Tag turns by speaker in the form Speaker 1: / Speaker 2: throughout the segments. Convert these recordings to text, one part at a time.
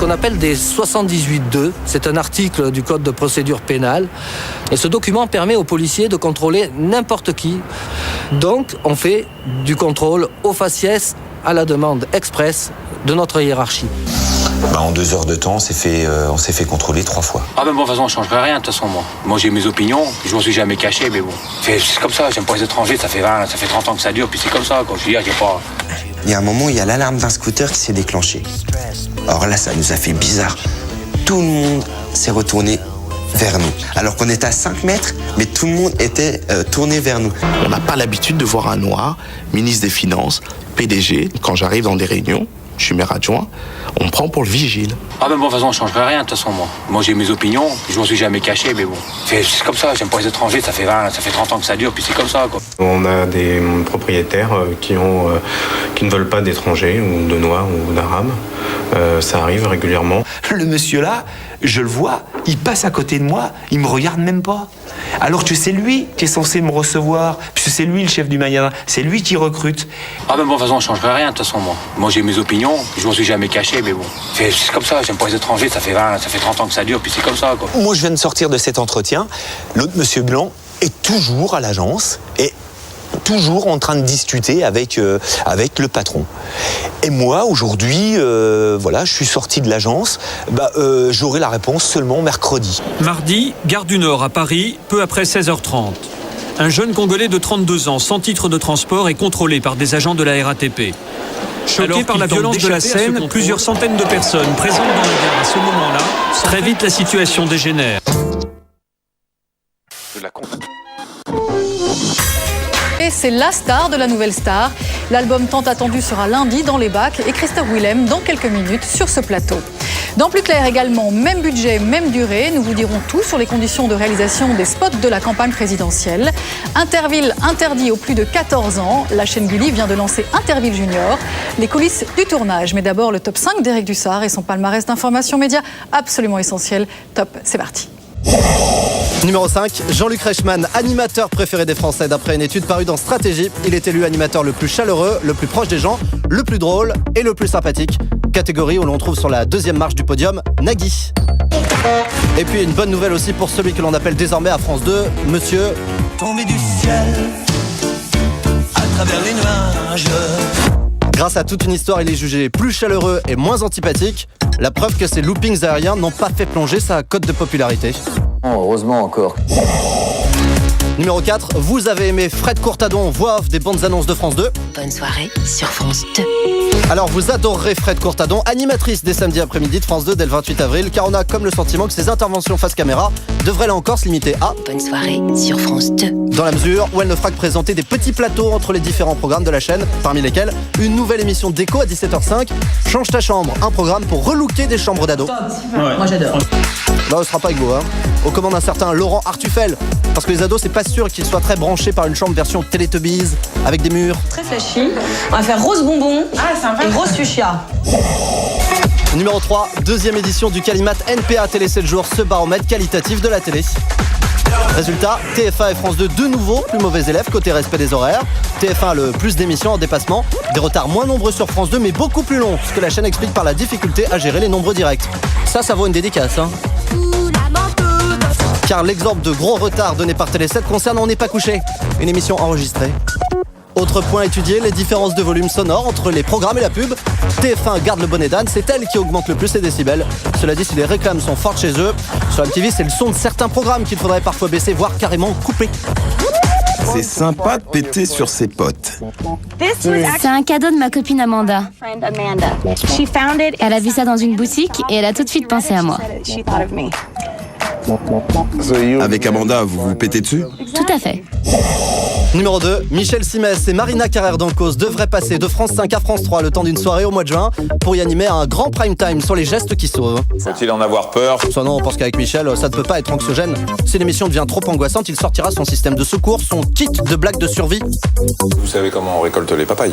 Speaker 1: qu'on appelle des 78.2. C'est un article du Code de procédure pénale. Et ce document permet aux policiers de contrôler n'importe qui. Donc, on fait du contrôle au faciès à la demande express de notre hiérarchie.
Speaker 2: En 2 heures de temps, on s'est fait contrôler 3 fois.
Speaker 3: Ah ben bon, de toute façon, je ne changerai rien, de toute façon, moi. Moi, j'ai mes opinions, je m'en suis jamais caché, mais bon. C'est comme ça, j'aime pas les étrangers, ça fait 30 ans que ça dure, puis c'est comme ça, quoi. Je veux dire, j'ai pas...
Speaker 2: Il y a un moment où il y a l'alarme d'un scooter qui s'est déclenchée. Alors là, ça nous a fait bizarre. Tout le monde s'est retourné vers nous. Alors qu'on était à 5 mètres, mais tout le monde était tourné vers nous.
Speaker 4: On n'a pas l'habitude de voir un noir, ministre des Finances, PDG. Quand j'arrive dans des réunions, je suis maire adjoint, on me prend pour le vigile.
Speaker 3: Ah ben bon, de toute façon, je ne changerai rien, de toute façon, moi. Moi, j'ai mes opinions, je m'en suis jamais caché, mais bon. C'est comme ça, j'aime pas les étrangers, ça fait 30 ans que ça dure, puis c'est comme ça, quoi.
Speaker 5: On a des propriétaires qui ne veulent pas d'étrangers, ou de noirs, ou d'arabes. Ça arrive régulièrement.
Speaker 6: Le monsieur là, je le vois, il passe à côté de moi, il me regarde même pas. Alors que c'est lui qui est censé me recevoir, puisque c'est lui le chef du magasin, c'est lui qui recrute.
Speaker 3: Ah ben bon, de toute façon, je ne changerai rien, de toute façon, moi. Moi, j'ai mes opinions, je m'en suis jamais caché, mais bon. C'est comme ça, j'aime pas les étrangers, ça fait 30 ans que ça dure, puis c'est comme ça, quoi.
Speaker 6: Moi, je viens de sortir de cet entretien, l'autre monsieur Blanc est toujours à l'agence et toujours en train de discuter avec le patron. Et moi, aujourd'hui, je suis sorti de l'agence, j'aurai la réponse seulement mercredi.
Speaker 7: Mardi, gare du Nord à Paris, peu après 16h30. Un jeune Congolais de 32 ans, sans titre de transport, est contrôlé par des agents de la RATP. Choqués par la violence de la scène, plusieurs centaines de personnes présentes dans la gare à ce moment-là, très vite la situation dégénère.
Speaker 8: Et c'est la star de la nouvelle star. L'album tant attendu sera lundi dans les bacs et Christophe Willem dans quelques minutes sur ce plateau. Dans Plus Clair également, même budget, même durée. Nous vous dirons tout sur les conditions de réalisation des spots de la campagne présidentielle. Interville interdit aux plus de 14 ans. La chaîne Gulli vient de lancer Interville Junior. Les coulisses du tournage. Mais d'abord le top 5 d'Éric Dussard et son palmarès d'informations médias absolument essentiel. Top, c'est parti.
Speaker 9: Numéro 5, Jean-Luc Reichmann, animateur préféré des Français. D'après une étude parue dans Stratégie, il est élu animateur le plus chaleureux, le plus proche des gens, le plus drôle et le plus sympathique. Catégorie où l'on trouve sur la 2e marche du podium, Nagui. Et puis une bonne nouvelle aussi pour celui que l'on appelle désormais à France 2, Monsieur...
Speaker 10: Tombé du ciel, à travers les nuages.
Speaker 9: Grâce à toute une histoire, il est jugé plus chaleureux et moins antipathique. La preuve que ces loopings aériens n'ont pas fait plonger sa cote de popularité.
Speaker 11: Oh, heureusement encore.
Speaker 9: Numéro 4, vous avez aimé Fred Courtadon, voix off des bandes annonces de France 2.
Speaker 12: Bonne soirée sur France 2.
Speaker 9: Alors vous adorerez Fred Courtadon, animatrice des samedis après-midi de France 2 dès le 28 avril, car on a comme le sentiment que ses interventions face caméra devraient là encore se limiter à...
Speaker 12: Bonne soirée sur France 2.
Speaker 9: Dans la mesure où elle ne fera que présenter des petits plateaux entre les différents programmes de la chaîne, parmi lesquels une nouvelle émission d'écho à 17h05, Change ta chambre, un programme pour relooker des chambres d'ados.
Speaker 13: Ouais. Moi j'adore.
Speaker 9: Là, ce sera pas avec vous, hein. Aux commandes d'un certain Laurent Artufel. Parce que les ados, c'est pas sûr qu'ils soient très branchés par une chambre version Teletubbies, avec des murs.
Speaker 13: Très flashy. On va faire rose bonbon et rose fuchsia.
Speaker 9: Numéro 3, 2e édition du Calimat NPA Télé 7 jours, ce baromètre qualitatif de la télé. Résultat, TF1 et France 2 de nouveau plus mauvais élèves côté respect des horaires. TF1 a le plus d'émissions en dépassement, des retards moins nombreux sur France 2 mais beaucoup plus longs, ce que la chaîne explique par la difficulté à gérer les nombreux directs. Ça vaut une dédicace, hein. Car l'exemple de gros retards donné par Télé 7 concerne On n'est pas couché, une émission enregistrée. Autre point étudié, les différences de volume sonore entre les programmes et la pub. TF1 garde le bonnet d'âne, c'est elle qui augmente le plus les décibels. Cela dit, si les réclames sont fortes chez eux, sur MTV, c'est le son de certains programmes qu'il faudrait parfois baisser, voire carrément couper.
Speaker 14: C'est sympa de péter sur ses potes.
Speaker 15: C'est un cadeau de ma copine Amanda. Elle a vu ça dans une boutique et elle a tout de suite pensé à moi.
Speaker 14: Avec Amanda, vous vous pétez dessus?
Speaker 15: Tout à fait.
Speaker 9: Numéro 2, Michel Simès et Marina Carrère d'Ancos devraient passer de France 5 à France 3 le temps d'une soirée au mois de juin pour y animer un grand prime time sur les gestes qui sauvent.
Speaker 16: Faut-il en avoir peur?
Speaker 9: Soit non, parce qu'avec Michel, ça ne peut pas être anxiogène. Si l'émission devient trop angoissante, il sortira son système de secours, son kit de blagues de survie.
Speaker 16: Vous savez comment on récolte les papayes?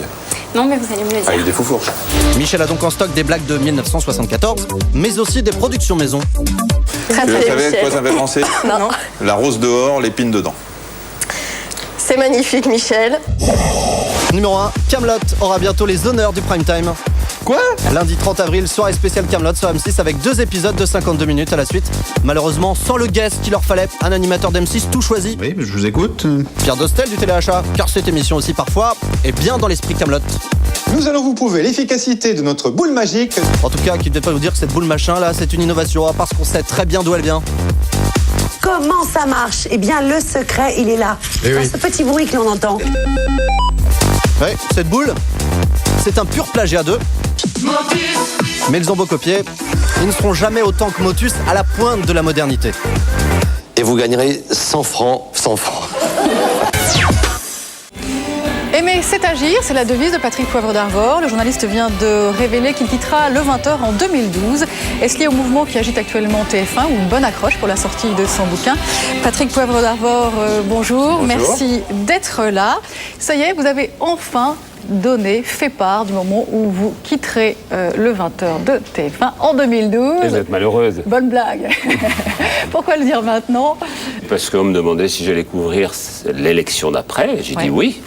Speaker 15: Non, mais vous allez me le dire.
Speaker 16: Avec des foufourches.
Speaker 9: Michel a donc en stock des blagues de 1974, mais aussi des productions maison.
Speaker 16: Vous savez de quoi ça me fait penser?
Speaker 17: Non.
Speaker 16: La rose dehors, l'épine dedans.
Speaker 17: C'est magnifique, Michel.
Speaker 9: Numéro 1, Kaamelott aura bientôt les honneurs du prime time. Quoi ? Lundi 30 avril, soirée spéciale Kaamelott sur M6 avec 2 épisodes de 52 minutes à la suite. Malheureusement, sans le guest qu'il leur fallait, un animateur d'M6 tout choisi.
Speaker 11: Oui, je vous écoute.
Speaker 9: Pierre Dostel du Téléachat, car cette émission aussi parfois est bien dans l'esprit Kaamelott.
Speaker 18: Nous allons vous prouver l'efficacité de notre boule magique.
Speaker 9: En tout cas, qui ne devait pas vous dire que cette boule machin là, c'est une innovation, parce qu'on sait très bien d'où elle vient.
Speaker 19: Comment ça marche ? Eh bien, le secret, il est là. Dans ce petit bruit que l'on entend.
Speaker 9: Ouais, cette boule, c'est un pur plagiat d'eux. Mais ils ont beau copier, ils ne seront jamais autant que Motus à la pointe de la modernité.
Speaker 20: Et vous gagnerez 100 francs, 100 francs.
Speaker 8: Aimer, c'est agir, c'est la devise de Patrick Poivre d'Arvor. Le journaliste vient de révéler qu'il quittera le 20h en 2012. Est-ce lié au mouvement qui agite actuellement TF1 ou une bonne accroche pour la sortie de son bouquin ? Patrick Poivre d'Arvor, bonjour. Merci d'être là. Ça y est, vous avez enfin fait part du moment où vous quitterez le 20h de TF1 en 2012.
Speaker 21: Vous êtes malheureuse.
Speaker 8: Bonne blague. Pourquoi le dire maintenant ?
Speaker 21: Parce qu'on me demandait si j'allais couvrir l'élection d'après. J'ai dit oui.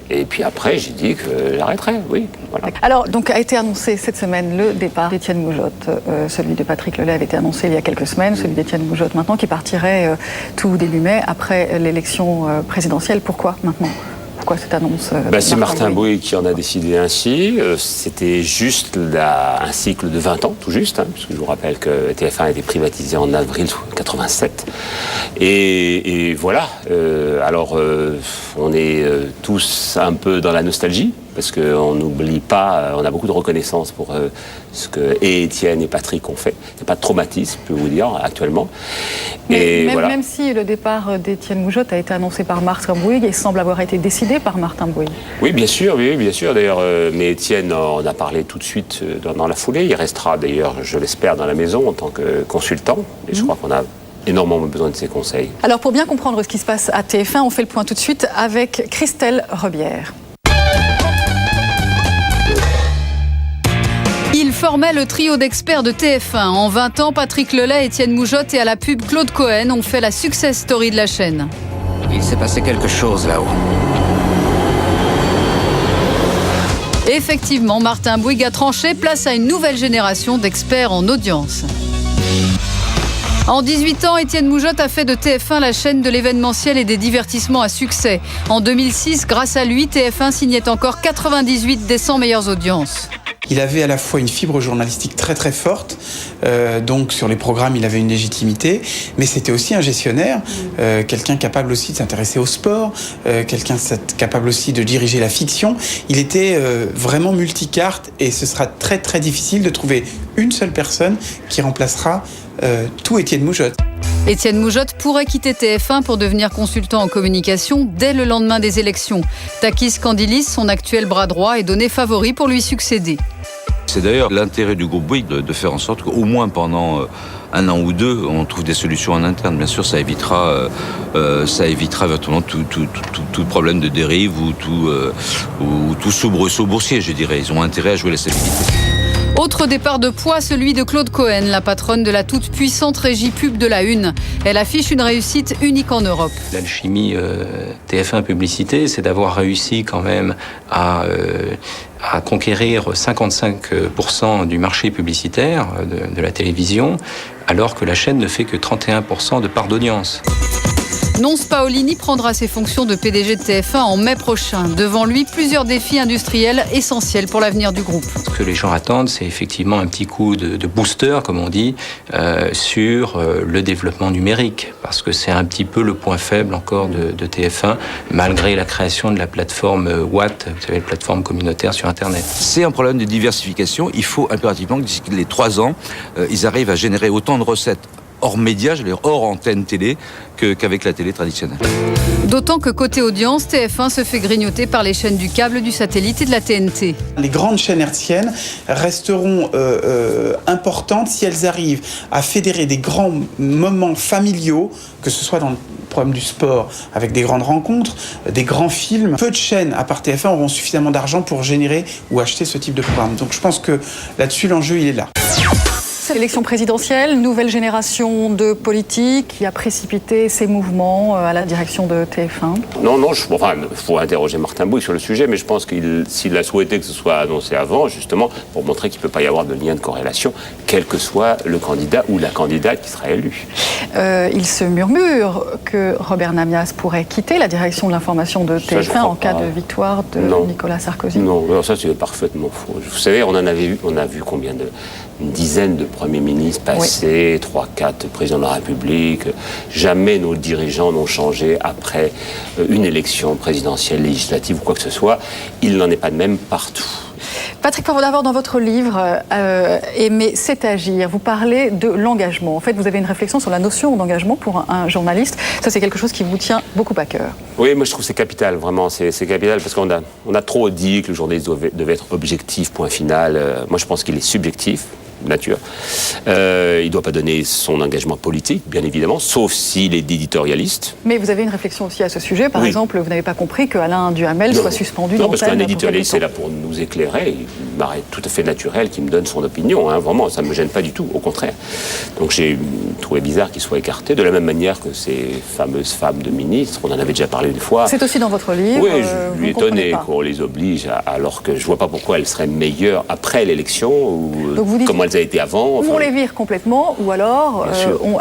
Speaker 21: Et puis après, j'ai dit que j'arrêterais, oui. Voilà.
Speaker 8: Alors, donc, a été annoncé cette semaine le départ d'Étienne Moujotte. Celui de Patrick Lelay avait été annoncé il y a quelques semaines, celui d'Étienne Moujotte maintenant, qui partirait tout début mai après l'élection présidentielle. Pourquoi maintenant ? Pourquoi cette annonce
Speaker 21: c'est Martin Bouygues qui en a décidé ainsi. C'était juste un cycle de 20 ans, tout juste, puisque je vous rappelle que TF1 a été privatisé en avril 87. Et voilà. Alors, on est tous un peu dans la nostalgie, parce qu'on n'oublie pas, on a beaucoup de reconnaissance pour ce que Étienne et Patrick ont fait. Il n'y a pas de traumatisme, je peux vous dire, actuellement.
Speaker 8: Mais même si le départ d'Étienne Moujotte a été annoncé par Martin Bouygues, il semble avoir été décidé par Martin Bouygues.
Speaker 21: Oui, bien sûr, d'ailleurs. Mais Étienne en a parlé tout de suite dans la foulée. Il restera d'ailleurs, je l'espère, dans la maison en tant que consultant. Et je crois qu'on a énormément besoin de ses conseils.
Speaker 8: Alors, pour bien comprendre ce qui se passe à TF1, on fait le point tout de suite avec Christelle Rebière. Il formait le trio d'experts de TF1. En 20 ans, Patrick Lelay, Étienne Moujotte et à la pub Claude Cohen ont fait la success story de la chaîne.
Speaker 22: Il s'est passé quelque chose là-haut.
Speaker 8: Effectivement, Martin Bouygues a tranché, place à une nouvelle génération d'experts en audience. En 18 ans, Étienne Moujotte a fait de TF1 la chaîne de l'événementiel et des divertissements à succès. En 2006, grâce à lui, TF1 signait encore 98 des 100 meilleures audiences.
Speaker 23: Il avait à la fois une fibre journalistique très très forte, donc sur les programmes il avait une légitimité, mais c'était aussi un gestionnaire, quelqu'un capable aussi de s'intéresser au sport, quelqu'un capable aussi de diriger la fiction. Il était vraiment multicarte et ce sera très très difficile de trouver une seule personne qui remplacera tout Étienne Moujotte.
Speaker 8: Étienne Moujotte pourrait quitter TF1 pour devenir consultant en communication dès le lendemain des élections. Takis Kandilis, son actuel bras droit, est donné favori pour lui succéder.
Speaker 24: C'est d'ailleurs l'intérêt du groupe Bouygues de faire en sorte qu'au moins pendant un an ou deux, on trouve des solutions en interne. Bien sûr, ça évitera virtuellement tout problème de dérive ou tout soubresaut boursier, je dirais. Ils ont intérêt à jouer la stabilité.
Speaker 8: Autre départ de poids, celui de Claude Cohen, la patronne de la toute puissante régie pub de la Une. Elle affiche une réussite unique en Europe.
Speaker 25: L'alchimie TF1 Publicité, c'est d'avoir réussi quand même à conquérir 55% du marché publicitaire de la télévision, alors que la chaîne ne fait que 31% de part d'audience.
Speaker 8: Nonce Paolini prendra ses fonctions de PDG de TF1 en mai prochain. Devant lui, plusieurs défis industriels essentiels pour l'avenir du groupe.
Speaker 25: Ce que les gens attendent, c'est effectivement un petit coup de booster, comme on dit, sur le développement numérique. Parce que c'est un petit peu le point faible encore de TF1, malgré la création de la plateforme Watt, vous savez, la plateforme communautaire sur Internet.
Speaker 24: C'est un problème de diversification. Il faut impérativement que d'ici les 3 ans, ils arrivent à générer autant de recettes hors médias, hors antenne télé, qu'avec la télé traditionnelle.
Speaker 8: D'autant que côté audience, TF1 se fait grignoter par les chaînes du câble, du satellite et de la TNT.
Speaker 23: Les grandes chaînes hertziennes resteront importantes si elles arrivent à fédérer des grands moments familiaux, que ce soit dans le problème du sport, avec des grandes rencontres, des grands films. Peu de chaînes, à part TF1, auront suffisamment d'argent pour générer ou acheter ce type de programme. Donc je pense que là-dessus, l'enjeu, il est là.
Speaker 8: Élection présidentielle, nouvelle génération de politiques qui a précipité ces mouvements à la direction de TF1.
Speaker 21: Non, il faut interroger Martin Bouygues sur le sujet, mais je pense s'il a souhaité que ce soit annoncé avant, justement, pour montrer qu'il ne peut pas y avoir de lien de corrélation, quel que soit le candidat ou la candidate qui sera élu.
Speaker 8: Il se murmure que Robert Namias pourrait quitter la direction de l'information de TF1 en cas de victoire de Nicolas Sarkozy.
Speaker 21: Non, ça c'est parfaitement faux. Vous savez, on a vu combien une dizaine de premiers ministres passés, 3-4 présidents de la République. Jamais nos dirigeants n'ont changé après une élection présidentielle, législative ou quoi que ce soit. Il n'en est pas de même partout.
Speaker 8: Patrick Poivre d'Arvor, dans votre livre « Aimer, c'est agir », vous parlez de l'engagement. En fait, vous avez une réflexion sur la notion d'engagement pour un journaliste. Ça, c'est quelque chose qui vous tient beaucoup à cœur.
Speaker 21: Oui, moi je trouve que c'est capital, vraiment. C'est capital parce qu'on a trop dit que le journaliste devait être objectif, point final. Moi, je pense qu'il est subjectif. Nature. Il ne doit pas donner son engagement politique, bien évidemment, sauf s'il est éditorialiste.
Speaker 8: Mais vous avez une réflexion aussi à ce sujet. Par exemple, vous n'avez pas compris qu'Alain Duhamel soit suspendu d'antenne.
Speaker 21: Non, parce qu'un éditorialiste est là pour nous éclairer. Il me paraît tout à fait naturel qu'il me donne son opinion. Vraiment, ça ne me gêne pas du tout, au contraire. Donc j'ai trouvé bizarre qu'il soit écarté, de la même manière que ces fameuses femmes de ministres. On en avait déjà parlé une fois.
Speaker 8: C'est aussi dans votre livre.
Speaker 21: Oui, je lui étonné qu'on les oblige, alors que je ne vois pas pourquoi elles seraient meilleures après l'élection, ou comment elles a été avant.
Speaker 8: Ou on les vire complètement, ou alors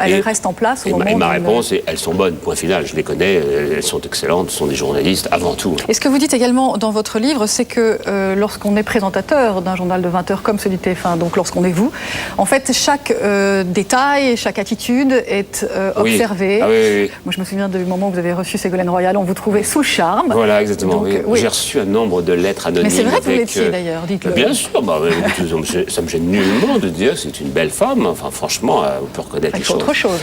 Speaker 8: elles restent en place au moment
Speaker 21: où... ma réponse est, elles sont bonnes, point final. Je les connais, elles sont excellentes, ce sont des journalistes avant tout.
Speaker 8: Et ce que vous dites également dans votre livre, c'est que lorsqu'on est présentateur d'un journal de 20 heures comme celui de TF1, donc lorsqu'on est vous, en fait, chaque détail, chaque attitude est observée.
Speaker 21: Oui.
Speaker 8: Moi, je me souviens du moment où vous avez reçu Ségolène Royal, on vous trouvait sous charme.
Speaker 21: Voilà, exactement. Donc, J'ai reçu un nombre de lettres anonymes.
Speaker 8: Mais c'est vrai que vous l'étiez d'ailleurs, dites-le.
Speaker 21: Bien sûr, ça me gêne nullement de dire que c'est une belle femme. Enfin, franchement, on peut reconnaître les choses.
Speaker 8: Autre chose.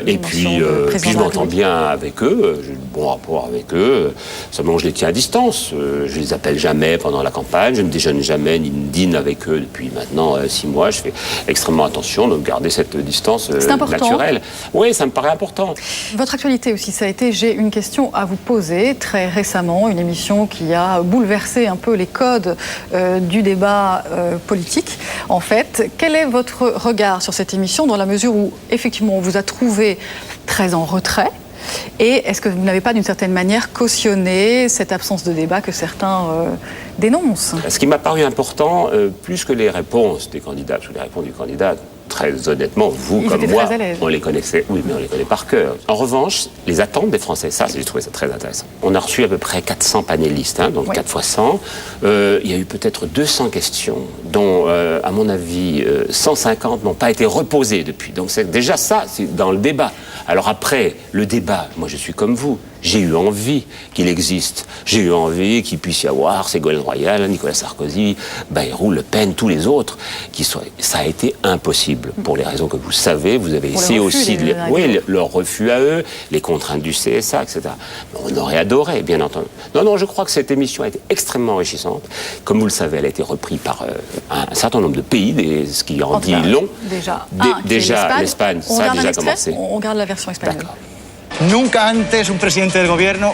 Speaker 21: Et puis je m'entends bien avec eux. J'ai de bons rapports avec eux. Seulement, je les tiens à distance. Je les appelle jamais pendant la campagne. Je ne déjeune jamais ni ne dîne avec eux depuis maintenant 6 mois. Je fais extrêmement attention de garder cette distance naturelle. Oui, ça me paraît important.
Speaker 8: Votre actualité aussi, ça a été J'ai une question à vous poser. Très récemment, une émission qui a bouleversé un peu les codes du débat politique. En fait, quel est votre regard sur cette émission dans la mesure où, effectivement, on vous a trouvé très en retrait? Et est-ce que vous n'avez pas, d'une certaine manière, cautionné cette absence de débat que certains dénoncent?
Speaker 21: Ce qui m'a paru important, plus que les réponses des candidats, parce que les réponses du candidat, très honnêtement, vous comme moi, on les connaissait, oui, mais on les connaît par cœur. En revanche, les attentes des Français, ça, j'ai trouvé ça très intéressant. On a reçu à peu près 400 panélistes, donc 4 fois 100. Il y a eu peut-être 200 questions, dont, à mon avis, 150 n'ont pas été reposées depuis. Donc déjà ça, c'est dans le débat. Alors après, le débat, moi je suis comme vous. J'ai eu envie qu'il existe. J'ai eu envie qu'il puisse y avoir Ségolène Royal, Nicolas Sarkozy, Bayrou, Le Pen, tous les autres. Ça a été impossible pour les raisons que vous savez. Vous avez essayé aussi de leur refus à eux, les contraintes du CSA, etc. On aurait adoré, bien entendu. Non, je crois que cette émission a été extrêmement enrichissante. Comme vous le savez, elle a été reprise par un certain nombre de pays, ce qui en dit long. Déjà, l'Espagne, ça a déjà commencé.
Speaker 8: On regarde la version espagnole.
Speaker 21: D'accord.
Speaker 1: Nunca antes un presidente del gobierno,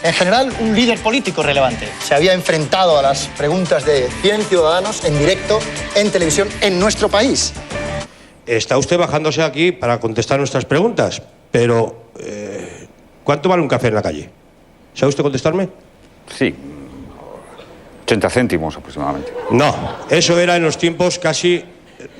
Speaker 1: en general un líder político relevante, se había enfrentado a las preguntas de 100 ciudadanos en directo, en televisión, en nuestro país.
Speaker 2: Está usted bajándose aquí para contestar nuestras preguntas, pero ¿cuánto vale un café en la calle? ¿Sabe usted contestarme?
Speaker 4: Sí, 80 céntimos aproximadamente.
Speaker 2: No, eso era en los tiempos casi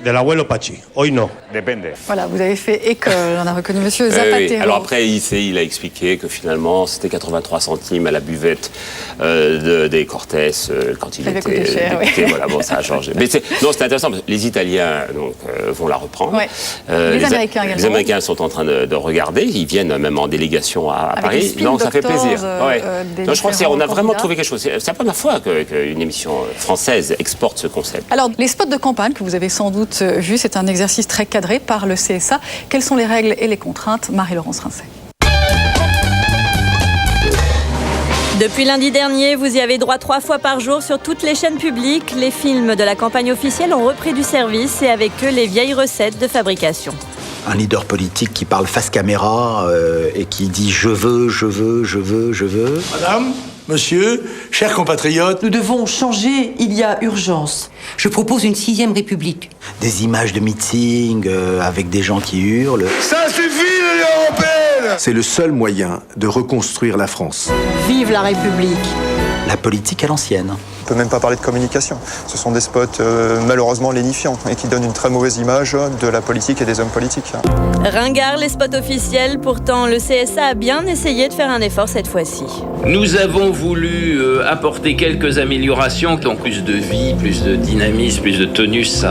Speaker 2: del abuelo Pachi. Hoy no.
Speaker 4: Dépende.
Speaker 8: Voilà, vous avez fait école, on a reconnu Monsieur Zapatero.
Speaker 21: Oui. Alors après, il a expliqué que finalement, c'était 83 centimes à la buvette des Cortés quand il était
Speaker 8: cher,
Speaker 21: député. Oui. Voilà, bon, ça a changé. Mais c'est intéressant, parce que les Italiens vont la reprendre.
Speaker 8: Ouais. Les Américains également.
Speaker 21: Les Américains sont en train de regarder. Ils viennent même en délégation à Paris. Donc ça fait plaisir. Donc, je crois qu'on a vraiment trouvé quelque chose. C'est la première fois qu'une émission française exporte ce concept.
Speaker 8: Alors, les spots de campagne que vous avez sans doute vus, c'est un exercice très cadré par le CSA. Quelles sont les règles et les contraintes? Marie-Laurence Rincet.
Speaker 5: Depuis lundi dernier, vous y avez droit 3 fois par jour sur toutes les chaînes publiques. Les films de la campagne officielle ont repris du service et avec eux les vieilles recettes de fabrication.
Speaker 11: Un leader politique qui parle face caméra et qui dit « je veux ».
Speaker 1: Madame,
Speaker 3: Monsieur, chers compatriotes,
Speaker 6: nous devons changer, il y a urgence.
Speaker 7: Je propose une 6e République.
Speaker 11: Des images de meeting avec des gens qui hurlent.
Speaker 3: Ça suffit l'Union européenne!
Speaker 14: C'est le seul moyen de reconstruire la France.
Speaker 6: Vive la République!
Speaker 11: La politique à l'ancienne.
Speaker 10: On peut même pas parler de communication. Ce sont des spots malheureusement lénifiants et qui donnent une très mauvaise image de la politique et des hommes politiques.
Speaker 5: Ringard les spots officiels, pourtant le CSA a bien essayé de faire un effort cette fois-ci.
Speaker 12: Nous avons voulu apporter quelques améliorations, donc plus de vie, plus de dynamisme, plus de tonus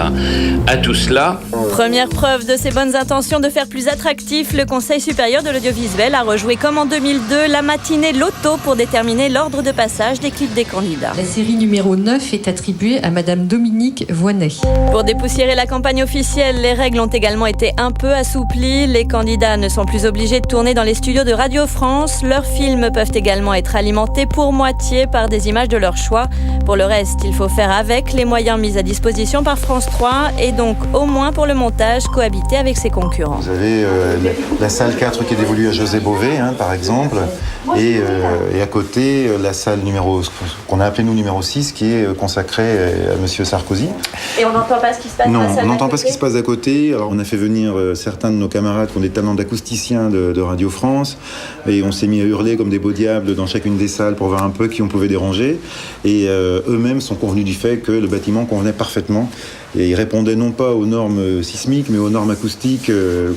Speaker 12: à tout cela.
Speaker 5: Première preuve de ses bonnes intentions de faire plus attractif, le Conseil supérieur de l'audiovisuel a rejoué comme en 2002 la matinée loto pour déterminer l'ordre de passage des clips des candidats.
Speaker 6: La série numéro 9 est attribuée à Madame Dominique Voynet.
Speaker 5: Pour dépoussiérer la campagne officielle, les règles ont également été un peu assouplies. Les candidats ne sont plus obligés de tourner dans les studios de Radio France. Leurs films peuvent également être alimentés pour moitié par des images de leur choix. Pour le reste, il faut faire avec les moyens mis à disposition par France 3 et donc, au moins pour le montage, cohabiter avec ses concurrents.
Speaker 26: Vous avez la salle 4 qui est dévolue à José Bové, par exemple, et à côté, la salle qu'on a appelée nous numéro 6, qui est consacrée à Monsieur Sarkozy.
Speaker 5: Et on n'entend pas ce qui se passe
Speaker 26: Non,
Speaker 5: dans la salle
Speaker 26: on n'entend pas ce qui se passe à côté. Alors, on a fait venir certains de nos camarades qui ont des talents d'acousticiens de Radio France, et on s'est mis à hurler comme des beaux diables dans chacune des salles pour voir un peu qui on pouvait déranger. Et eux-mêmes sont convenus du fait que le bâtiment convenait parfaitement. Et ils répondaient non pas aux normes sismiques, mais aux normes acoustiques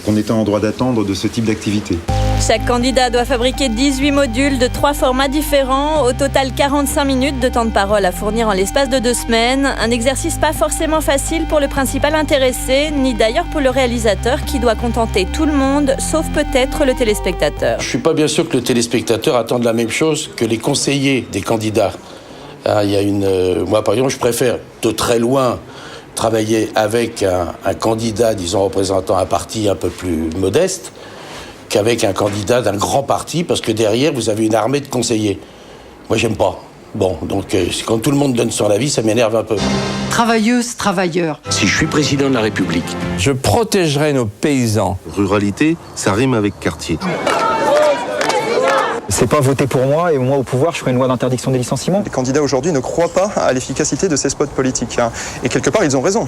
Speaker 26: qu'on était en droit d'attendre de ce type d'activité.
Speaker 5: Chaque candidat doit fabriquer 18 modules de 3 formats différents. Au total, 45 minutes de temps de parole à fournir en l'espace de 2 semaines. Un exercice pas forcément facile pour le principal intéressé, ni d'ailleurs pour le réalisateur qui doit contenter tout le monde, sauf peut-être le téléspectateur.
Speaker 3: Je suis pas bien sûr que le téléspectateur attende la même chose que les conseillers des candidats. Il y a moi, par exemple, je préfère de très loin travailler avec un candidat, disons, représentant un parti un peu plus modeste, qu'avec un candidat d'un grand parti, parce que derrière, vous avez une armée de conseillers. Moi, j'aime pas. Bon, donc, quand tout le monde donne son avis, ça m'énerve un peu.
Speaker 6: Travailleuses, travailleurs.
Speaker 7: Si je suis président de la République,
Speaker 27: je protégerai nos paysans.
Speaker 14: Ruralité, ça rime avec quartier.
Speaker 28: C'est pas voter pour moi et moi au pouvoir, je ferai une loi d'interdiction des licenciements.
Speaker 10: Les candidats aujourd'hui ne croient pas à l'efficacité de ces spots politiques. Et quelque part, ils ont raison.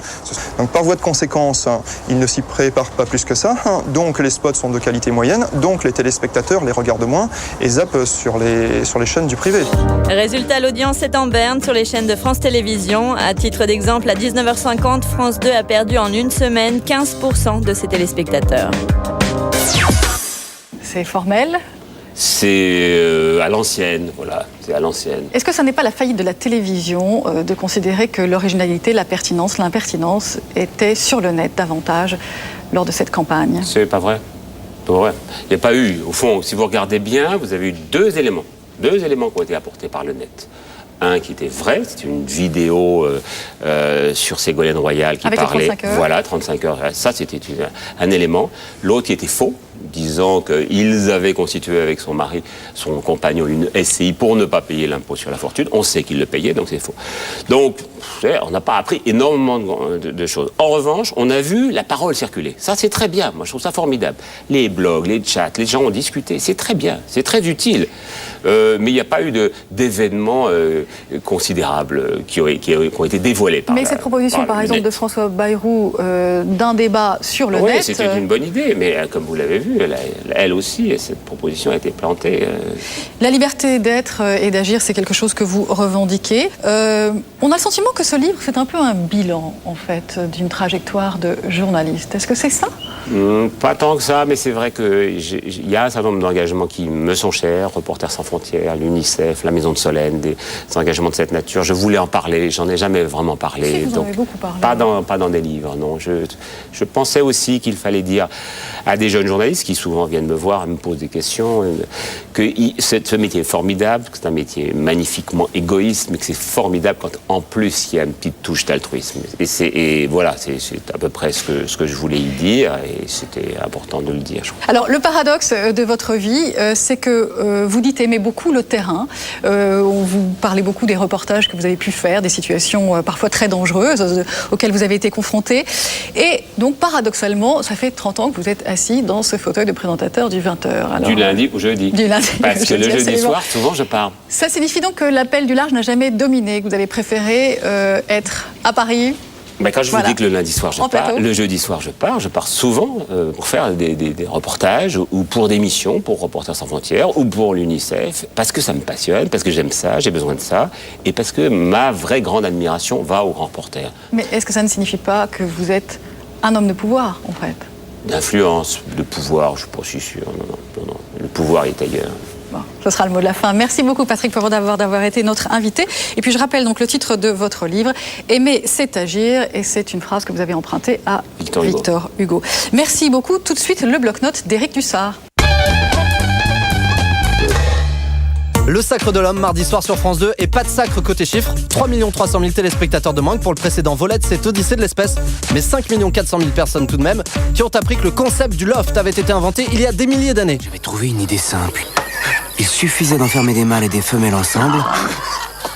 Speaker 10: Donc par voie de conséquence, ils ne s'y préparent pas plus que ça. Donc les spots sont de qualité moyenne. Donc les téléspectateurs les regardent moins et zappent sur les chaînes du privé.
Speaker 5: Résultat, l'audience est en berne sur les chaînes de France Télévisions. À titre d'exemple, à 19h50, France 2 a perdu en une semaine 15% de ses téléspectateurs.
Speaker 8: C'est formel.
Speaker 21: C'est à l'ancienne, voilà, c'est à l'ancienne.
Speaker 8: Est-ce que ça n'est pas la faillite de la télévision de considérer que l'originalité, la pertinence, l'impertinence étaient sur le net davantage lors de cette campagne ?
Speaker 21: C'est pas vrai. Pas vrai. Il n'y a pas eu, au fond, si vous regardez bien, vous avez eu deux éléments qui ont été apportés par le net. Un qui était vrai, c'était une vidéo sur Ségolène Royal qui
Speaker 8: avec
Speaker 21: parlait.
Speaker 8: 35 heures.
Speaker 21: Voilà, 35 heures. Ça, c'était un élément. L'autre qui était faux, disant qu'ils avaient constitué avec son mari, son compagnon, une SCI pour ne pas payer l'impôt sur la fortune. On sait qu'ils le payaient, donc c'est faux. Donc, on n'a pas appris énormément de choses. En revanche, on a vu la parole circuler. Ça, c'est très bien. Moi, je trouve ça formidable. Les blogs, les chats, les gens ont discuté. C'est très bien. C'est très utile. Mais il n'y a pas eu d'événements considérables qui ont été dévoilés par
Speaker 8: Mais cette proposition, par exemple, de François Bayrou, d'un débat sur le net...
Speaker 21: Oui, c'était une bonne idée, mais comme vous l'avez vu, elle aussi, cette proposition a été plantée.
Speaker 8: La liberté d'être et d'agir, c'est quelque chose que vous revendiquez. On a le sentiment que ce livre, c'est un peu un bilan, en fait, d'une trajectoire de journaliste. Est-ce que c'est ça ?
Speaker 21: Pas tant que ça, mais c'est vrai qu'il y a un certain nombre d'engagements qui me sont chers, Reporters sans frontières, l'UNICEF, la Maison de Solène, des engagements de cette nature. Je voulais en parler, j'en ai jamais vraiment parlé.
Speaker 8: Si, vous en avez beaucoup parlé.
Speaker 21: Pas dans des livres, non. Je pensais aussi qu'il fallait dire à des jeunes journalistes qui souvent viennent me voir et me posent des questions que ce métier est formidable, que c'est un métier magnifiquement égoïste, mais que c'est formidable quand en plus il y a une petite touche d'altruisme. Et voilà, c'est à peu près ce que je voulais y dire. et c'était important de le dire, je crois.
Speaker 8: Alors, le paradoxe de votre vie, c'est que vous dites aimer beaucoup le terrain. Vous parlez beaucoup des reportages que vous avez pu faire, des situations parfois très dangereuses auxquelles vous avez été confrontés. Et donc, paradoxalement, ça fait 30 ans que vous êtes assis dans ce fauteuil de présentateur du 20h. Alors,
Speaker 21: du lundi au jeudi.
Speaker 8: Du lundi
Speaker 21: Parce que le jeudi soir, souvent, je pars.
Speaker 8: Ça signifie donc que l'appel du large n'a jamais dominé, que vous avez préféré être à Paris.
Speaker 21: Mais quand je vous dis que le lundi soir je pars, le jeudi soir je pars souvent pour faire des reportages ou pour des missions, pour Reporters sans frontières ou pour l'UNICEF, parce que ça me passionne, parce que j'aime ça, j'ai besoin de ça, et parce que ma vraie grande admiration va aux grands reporters.
Speaker 8: Mais est-ce que ça ne signifie pas que vous êtes un homme de pouvoir, en fait?
Speaker 21: D'influence, de pouvoir, je ne suis pas si sûr. Non. Le pouvoir est ailleurs.
Speaker 8: Bon, ce sera le mot de la fin. Merci beaucoup Patrick Poivre d'avoir été notre invité. Et puis je rappelle donc le titre de votre livre, Aimer c'est agir, et c'est une phrase que vous avez empruntée à Victor Hugo. Merci beaucoup. Tout de suite le bloc-notes d'Éric Dussart.
Speaker 9: Le Sacre de l'Homme, mardi soir sur France 2, et pas de sacre côté chiffres. 3 300 000 téléspectateurs de moins que pour le précédent volet de cette odyssée de l'espèce. Mais 5 400 000 personnes tout de même, qui ont appris que le concept du loft avait été inventé il y a des milliers d'années.
Speaker 7: J'avais trouvé une idée simple. Il suffisait d'enfermer des mâles et des femelles ensemble.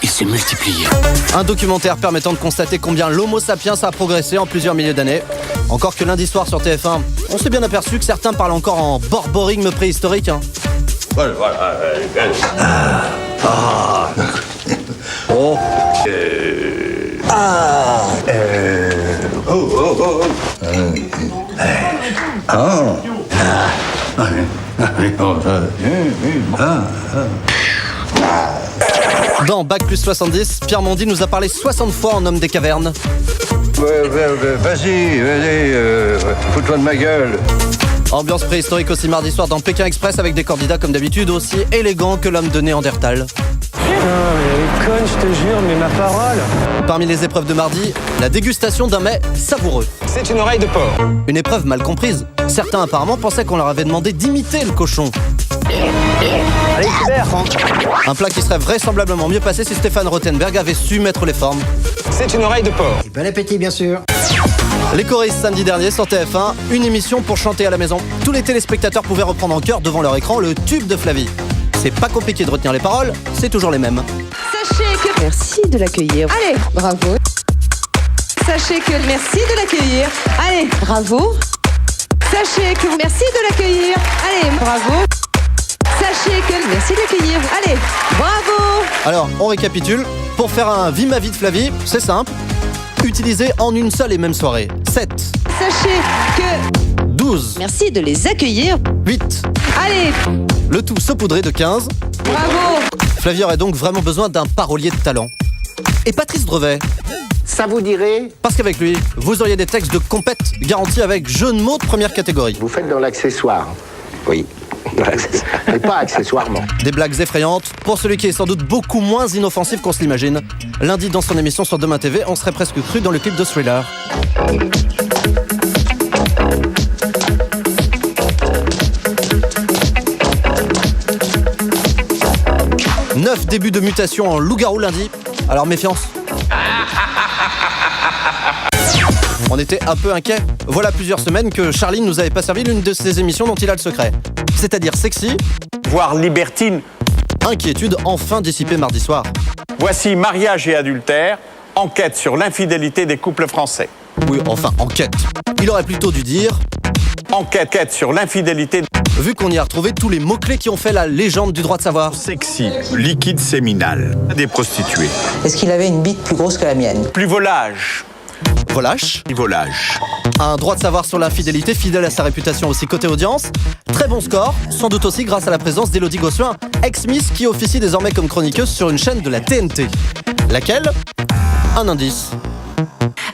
Speaker 7: Ils se multipliaient.
Speaker 9: Un documentaire permettant de constater combien l'homo sapiens a progressé en plusieurs milliers d'années. Encore que lundi soir sur TF1, on s'est bien aperçu que certains parlent encore en borborigme préhistorique.
Speaker 2: Voilà. Oh.
Speaker 9: Dans Bac plus 70, Pierre Mondy nous a parlé 60 fois en homme des cavernes.
Speaker 2: Vas-y, fous-toi de ma gueule.
Speaker 9: Ambiance préhistorique aussi mardi soir dans Pékin Express avec des candidats comme d'habitude aussi élégants que l'homme de Néandertal.
Speaker 13: Putain, mais conne, je te jure, mais ma parole.
Speaker 9: Parmi les épreuves de mardi, la dégustation d'un mets savoureux.
Speaker 13: C'est une oreille de porc.
Speaker 9: Une épreuve mal comprise. Certains apparemment pensaient qu'on leur avait demandé d'imiter le cochon.
Speaker 13: Allez, super.
Speaker 9: Un plat qui serait vraisemblablement mieux passé si Stéphane Rothenberg avait su mettre les formes.
Speaker 13: C'est une oreille de porc. Et bon appétit, bien sûr.
Speaker 9: Les choristes samedi dernier sur TF1, une émission pour chanter à la maison. Tous les téléspectateurs pouvaient reprendre en chœur devant leur écran le tube de Flavie. C'est pas compliqué de retenir les paroles, c'est toujours les mêmes.
Speaker 15: Sachez que... Merci de l'accueillir. Allez, bravo. Sachez que... Merci de l'accueillir. Allez, bravo. Sachez que... Merci de l'accueillir. Allez, bravo. Sachez que... Merci de l'accueillir. Allez, bravo.
Speaker 9: Alors, on récapitule. Pour faire un Vie ma vie de Flavie, c'est simple. Utilisé en une seule et même soirée. 7.
Speaker 15: Sachez que...
Speaker 9: 12.
Speaker 15: Merci de les accueillir.
Speaker 9: 8.
Speaker 15: Allez.
Speaker 9: Le tout saupoudré de 15.
Speaker 15: Bravo.
Speaker 9: Flavie aurait donc vraiment besoin d'un parolier de talent. Et Patrice Drevet.
Speaker 16: Ça vous dirait?
Speaker 9: Parce qu'avec lui, vous auriez des textes de compète garantis avec jeu de mots de première catégorie.
Speaker 16: Vous faites dans l'accessoire. Oui, dans l'accessoire. Mais pas accessoirement.
Speaker 9: Des blagues effrayantes, pour celui qui est sans doute beaucoup moins inoffensif qu'on se l'imagine. Lundi, dans son émission sur Demain TV, on serait presque cru dans le clip de Thriller. Neuf débuts de mutation en loup-garou lundi. Alors méfiance. On était un peu inquiets. Voilà plusieurs semaines que Charlie ne nous avait pas servi l'une de ses émissions dont il a le secret. C'est-à-dire sexy,
Speaker 17: voire libertine.
Speaker 9: Inquiétude enfin dissipée mardi soir.
Speaker 17: Voici Mariage et adultère, enquête sur l'infidélité des couples français.
Speaker 9: Oui, enfin, enquête. Il aurait plutôt dû dire...
Speaker 17: Enquête sur l'infidélité...
Speaker 9: Vu qu'on y a retrouvé tous les mots-clés qui ont fait la légende du droit de savoir.
Speaker 17: Sexy, liquide séminal, des prostituées.
Speaker 18: Est-ce qu'il avait une bite plus grosse que la mienne?
Speaker 17: Plus volage.
Speaker 9: Volage.
Speaker 17: Volage.
Speaker 9: Un droit de savoir sur l'infidélité, fidèle à sa réputation aussi côté audience. Très bon score, sans doute aussi grâce à la présence d'Élodie Gossuin, ex-Miss qui officie désormais comme chroniqueuse sur une chaîne de la TNT. Laquelle? Un indice.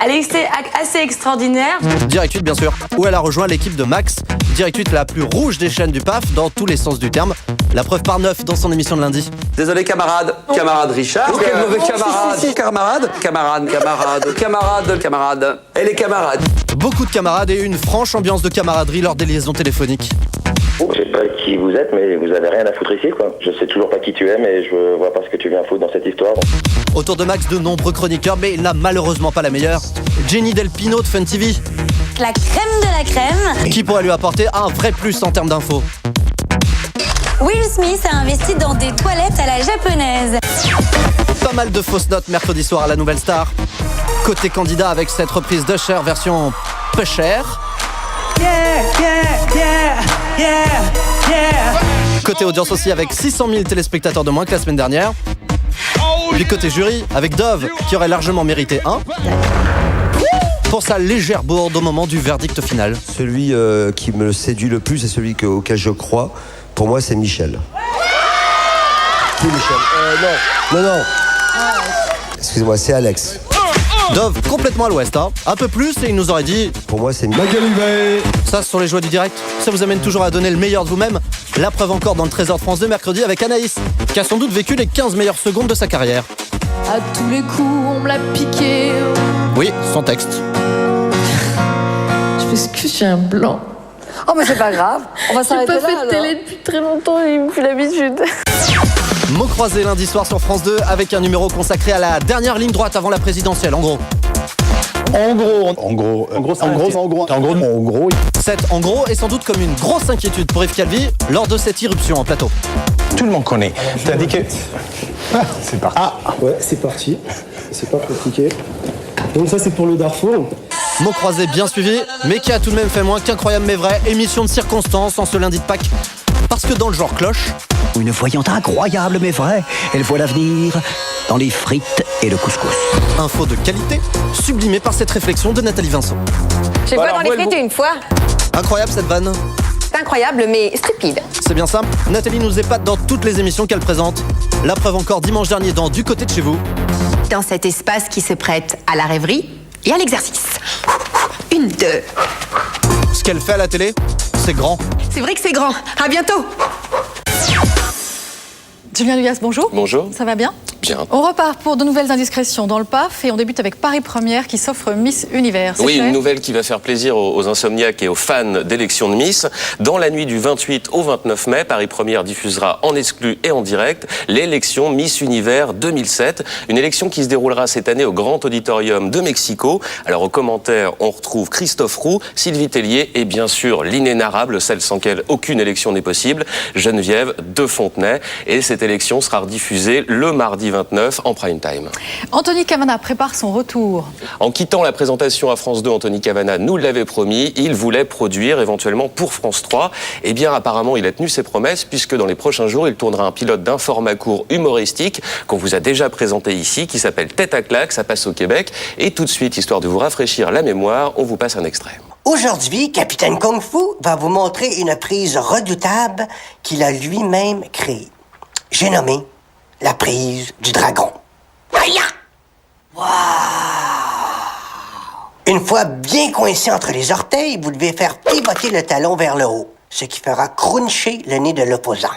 Speaker 19: Elle est assez extraordinaire.
Speaker 9: Direct 8 bien sûr, où elle a rejoint l'équipe de Max, Direct 8 la plus rouge des chaînes du PAF dans tous les sens du terme. La preuve par 9 dans son émission de lundi.
Speaker 20: Désolé camarade, camarade Richard. Quel mauvais camarade. Camarade. Et les camarades.
Speaker 9: Beaucoup de camarades et une franche ambiance de camaraderie lors des liaisons téléphoniques.
Speaker 29: Je sais pas qui vous êtes, mais vous avez rien à foutre ici, quoi. Je sais toujours pas qui tu es, mais je vois pas ce que tu viens foutre dans cette histoire.
Speaker 9: Autour de Max, de nombreux chroniqueurs, mais il n'a malheureusement pas la meilleure. Jenny Del Pino de Fun TV.
Speaker 19: la crème de la crème.
Speaker 9: Qui pourrait lui apporter un vrai plus en termes d'infos.
Speaker 19: Will Smith a investi dans des toilettes à la japonaise.
Speaker 9: Pas mal de fausses notes mercredi soir à la Nouvelle Star. Côté candidat avec cette reprise d'Usher version peu chère. Côté audience aussi avec 600 000 téléspectateurs de moins que la semaine dernière. Puis côté jury avec Dove qui aurait largement mérité 1. Pour sa légère bourde au moment du verdict final.
Speaker 1: Celui qui me séduit le plus et celui auquel je crois, pour moi c'est Michel. C'est Michel. Non. Excusez-moi, c'est Alex.
Speaker 9: Dove complètement à l'ouest, hein. Un peu plus et il nous aurait dit.
Speaker 1: Pour moi c'est Magali.
Speaker 9: Ça, ce sont les joies du direct. Ça vous amène toujours à donner le meilleur de vous-même. La preuve encore dans le Trésor de France de mercredi avec Anaïs, qui a sans doute vécu les 15 meilleures secondes de sa carrière.
Speaker 6: À tous les coups, on me l'a piqué.
Speaker 9: Oui, son texte.
Speaker 6: Je m'excuse, j'ai un blanc.
Speaker 15: Oh, mais c'est pas grave. On va s'arrêter là.
Speaker 6: J'ai pas fait de télé depuis très longtemps, j'ai plus l'habitude.
Speaker 9: Mots croisés lundi soir sur France 2 avec un numéro consacré à la dernière ligne droite avant la présidentielle, en gros. Cette en gros est sans doute comme une grosse inquiétude pour Yves Calvi lors de cette irruption en plateau.
Speaker 4: Tout le monde connaît. T'as dit que... c'est parti.
Speaker 11: Ouais, c'est parti. C'est pas compliqué. Donc ça, c'est pour le Darfour.
Speaker 9: Mots croisés bien suivis, mais qui a tout de même fait moins qu'Incroyable mais vrai, émission de circonstance en ce lundi de Pâques. Parce que dans le genre cloche...
Speaker 12: Une voyante incroyable mais vraie, elle voit l'avenir dans les frites et le couscous.
Speaker 9: Info de qualité, sublimée par cette réflexion de Nathalie Vincent.
Speaker 15: J'ai pas dans les frites une fois.
Speaker 9: Incroyable cette vanne.
Speaker 15: C'est incroyable mais stupide.
Speaker 9: C'est bien simple, Nathalie nous épate dans toutes les émissions qu'elle présente. La preuve encore dimanche dernier dans Du côté de chez vous.
Speaker 15: Dans cet espace qui se prête à la rêverie et à l'exercice. 1, 2.
Speaker 9: Ce qu'elle fait à la télé, c'est grand.
Speaker 15: C'est vrai que c'est grand. À bientôt.
Speaker 8: Julien Luyas, bonjour.
Speaker 22: Bonjour.
Speaker 8: Ça va bien?
Speaker 22: Bien.
Speaker 8: On repart pour de nouvelles indiscrétions dans le PAF et on débute avec Paris Première qui s'offre Miss Univers.
Speaker 22: Oui, une nouvelle qui va faire plaisir aux insomniaques et aux fans d'élections de Miss. Dans la nuit du 28 au 29 mai, Paris Première diffusera en exclu et en direct l'élection Miss Univers 2007. Une élection qui se déroulera cette année au Grand Auditorium de Mexico. Alors aux commentaires, on retrouve Christophe Roux, Sylvie Tellier et bien sûr l'inénarrable, celle sans laquelle aucune élection n'est possible, Geneviève de Fontenay. Et cette élection sera rediffusée le mardi 29 en prime time.
Speaker 8: Anthony Cavana prépare son retour.
Speaker 22: En quittant la présentation à France 2, Anthony Cavana nous l'avait promis, il voulait produire éventuellement pour France 3. Eh bien apparemment il a tenu ses promesses puisque dans les prochains jours il tournera un pilote d'un format court humoristique qu'on vous a déjà présenté ici qui s'appelle Tête à claque, ça passe au Québec. Et tout de suite, histoire de vous rafraîchir la mémoire, on vous passe un extrait.
Speaker 23: Aujourd'hui, Capitaine Kung Fu va vous montrer une prise redoutable qu'il a lui-même créée. J'ai nommé la prise du dragon. Aïe! Wow! Une fois bien coincé entre les orteils, vous devez faire pivoter le talon vers le haut, ce qui fera cruncher le nez de l'opposant.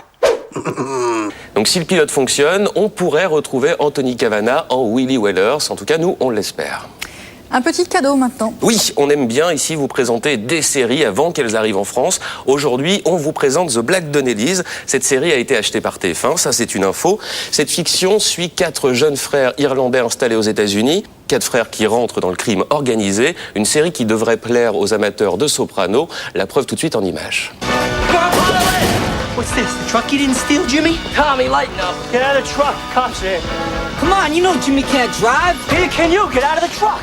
Speaker 22: Donc si le pilote fonctionne, on pourrait retrouver Anthony Cavana en Willy Wellers. En tout cas, nous, on l'espère.
Speaker 8: Un petit cadeau maintenant.
Speaker 22: Oui, on aime bien ici vous présenter des séries avant qu'elles arrivent en France. Aujourd'hui, on vous présente The Black Donnellys. Cette série a été achetée par TF1, ça c'est une info. Cette fiction suit 4 jeunes frères irlandais installés aux États-Unis. 4 frères qui rentrent dans le crime organisé. Une série qui devrait plaire aux amateurs de soprano. La preuve tout de suite en images.
Speaker 24: What's this? The truck you didn't steal, Jimmy?
Speaker 13: Tommy, lighten up. Get out of the truck. Cops here.
Speaker 24: Come on, you know Jimmy can't drive.
Speaker 13: Neither can you. Get out of the truck.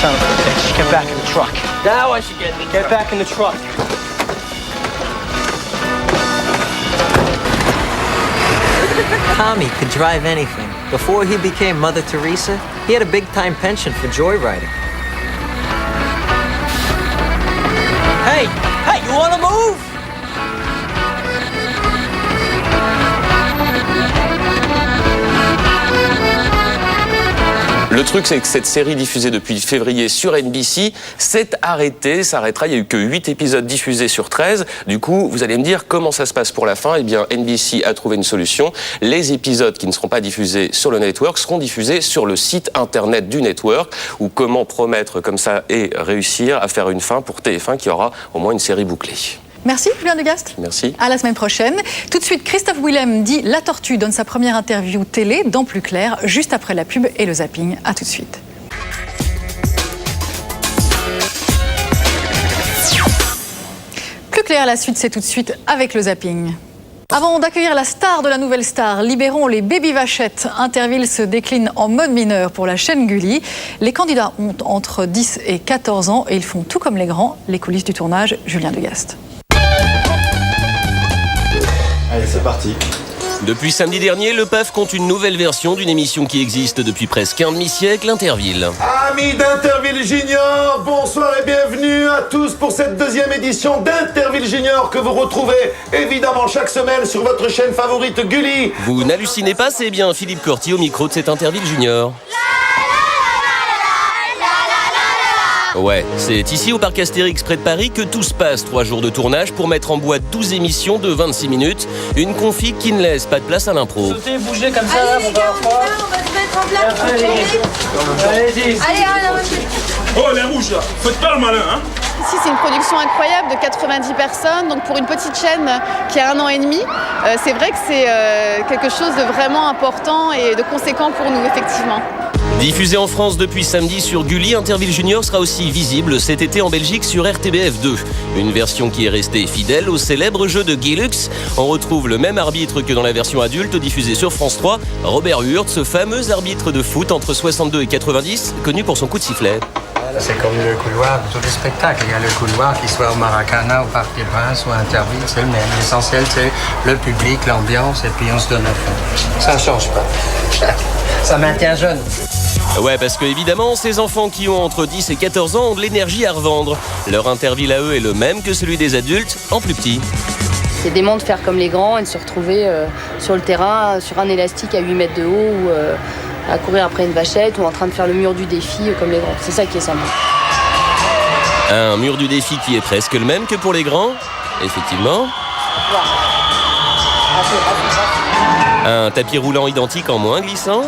Speaker 13: Son of a bitch. Get back in the truck.
Speaker 24: Now I should get in the
Speaker 13: Get back in the truck.
Speaker 24: Tommy could drive anything. Before he became Mother Teresa, he had a big-time penchant for joyriding. Hey, you wanna move?
Speaker 22: Le truc, c'est que cette série diffusée depuis février sur NBC s'est arrêtée, s'arrêtera. Il n'y a eu que 8 épisodes diffusés sur 13. Du coup, vous allez me dire comment ça se passe pour la fin. Eh bien, NBC a trouvé une solution. Les épisodes qui ne seront pas diffusés sur le network seront diffusés sur le site internet du network. Ou comment promettre comme ça et réussir à faire une fin pour TF1 qui aura au moins une série bouclée.
Speaker 8: Merci Julien Degast.
Speaker 22: Merci.
Speaker 8: À la semaine prochaine. Tout de suite, Christophe Willem dit La Tortue donne sa première interview télé dans Plus Clair, juste après la pub et le zapping. À tout de suite. Plus clair, la suite, c'est tout de suite avec le zapping. Avant d'accueillir la star de la nouvelle star, libérons les baby vachettes. Interville se décline en mode mineur pour la chaîne Gulli. Les candidats ont entre 10 et 14 ans et ils font tout comme les grands. Les coulisses du tournage, Julien Dugast.
Speaker 3: Allez, c'est parti.
Speaker 22: Depuis samedi dernier, le PAF compte une nouvelle version d'une émission qui existe depuis presque un demi-siècle, Interville.
Speaker 3: Amis d'Interville Junior, bonsoir et bienvenue à tous pour cette deuxième édition d'Interville Junior que vous retrouvez évidemment chaque semaine sur votre chaîne favorite Gulli.
Speaker 22: Vous n'hallucinez pas, c'est bien Philippe Corti au micro de cet Interville Junior. Ouais, c'est ici au parc Astérix près de Paris que tout se passe. 3 jours de tournage pour mettre en boîte 12 émissions de 26 minutes. Une config qui ne laisse pas de place à l'impro.
Speaker 13: Sautez, bougez comme ça,
Speaker 19: allez, les gars, on va se mettre en place.
Speaker 13: Allez-y.
Speaker 3: Oh les rouges là, faites pas le malin hein.
Speaker 5: Ici, c'est une production incroyable de 90 personnes. Donc, pour une petite chaîne qui a 1 an et demi, c'est vrai que c'est quelque chose de vraiment important et de conséquent pour nous, effectivement.
Speaker 22: Diffusé en France depuis samedi sur Gulli, Interville Junior sera aussi visible cet été en Belgique sur RTBF2. Une version qui est restée fidèle au célèbre jeu de Guy Lux. On retrouve le même arbitre que dans la version adulte diffusée sur France 3, Robert Hurt, ce fameux arbitre de foot entre 62 et 90, connu pour son coup de sifflet.
Speaker 10: C'est comme le couloir de tous les spectacles. Il y a le couloir, qu'il soit au Maracana, au Parc des Princes ou à Interville, c'est le même. L'essentiel, c'est le public, l'ambiance, et puis on se donne à fond. Ça ne change pas. Ça maintient jeune.
Speaker 22: Ouais, parce que évidemment, ces enfants qui ont entre 10 et 14 ans ont de l'énergie à revendre. Leur Interville à eux est le même que celui des adultes, en plus petit.
Speaker 14: C'est dément de faire comme les grands et de se retrouver sur le terrain, sur un élastique à 8 mètres de haut ou à courir après une vachette ou en train de faire le mur du défi comme les grands. C'est ça qui est sympa.
Speaker 22: Un mur du défi qui est presque le même que pour les grands, effectivement. Un tapis roulant identique en moins glissant.